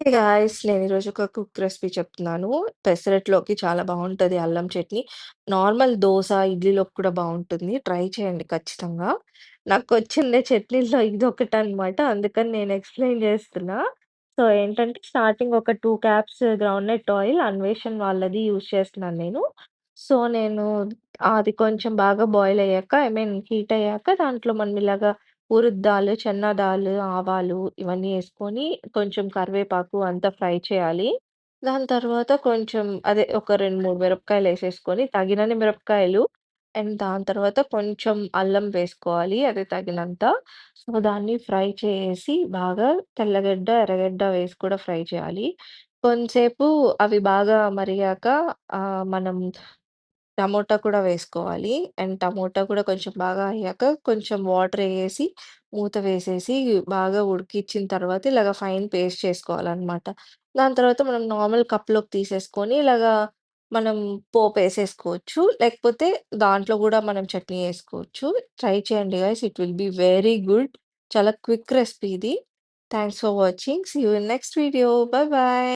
Hey guys! నేనీరోజు ఒక cook recipe చెప్తున్నాను. పెసరట్లోకి చాలా బావుంటది అల్లం చట్నీ. నార్మల్ దోస, ఇడ్లీలోకి కూడా బావుంటుంది. ట్రై చేయండి ఖచ్చితంగా. నాకొచ్చిందే చట్నీల్లో ఇదొకటనమాట. అందుకని నేను ఎక్స్‌ప్లెయిన్ చేస్తున్నా. సో, ఏంటంటే స్టార్టింగ్ ఒక 2 క్యాప్స్ గ్రౌండ్‌నట్ ఆయిల్ అన్వేషణ్ వాళ్ళది యూజ్ చేస్తున్నాను నేను. సో, నేను అది కొంచెం బాగా బాయిల్ అయ్యాక హీట్ అయ్యాక దాంట్లో మనం ఇలాగా ఉరిద్ దాల్, చెన్నా దాల్, ఆవాలు ఇవన్నీ యేసుకొని కొంచెం కరివేపాకు అంతా ఫ్రై చేయాలి. దాని తర్వాత కొంచెం అదే ఒక 2, 3 మిరపకాయలేసేసుకొని తగినన్ని మిరపకాయలు అండ్ దాని తర్వాత కొంచెం అల్లం వేసుకోవాలి. అదే తగినంత. సో, దాన్ని ఫ్రై చేసి బాగా తెల్లగడ్డ, ఎర్రగడ్డ వేసి కూడా ఫ్రై చేయాలి. కొంసేపు అవి బాగా మరిగాక మనం టమోటా కూడా వేసుకోవాలి. అండ్ టమోటా కూడా కొంచెం బాగా అయ్యాక కొంచెం వాటరేసి, మూత వేసేసి బాగా ఉడికిచ్చిన తర్వాత ఇలాగ ఫైన్ పేస్ట్ చేసుకోవాలనమాట. దాని తర్వాత మనం నార్మల్ కప్‌లోకి తీసేసుకొని ఇలాగా మనం పోపేసేసుకోవచ్చు. లేకపోతే దాంట్లో గూడా మనం చట్నీ ఏసుకోవచ్చు. ట్రై చేయండి guys. It will be very good. చాలా క్విక్ రెసిపీ ఇది. Thanks for watching. See you in next video. Bye bye.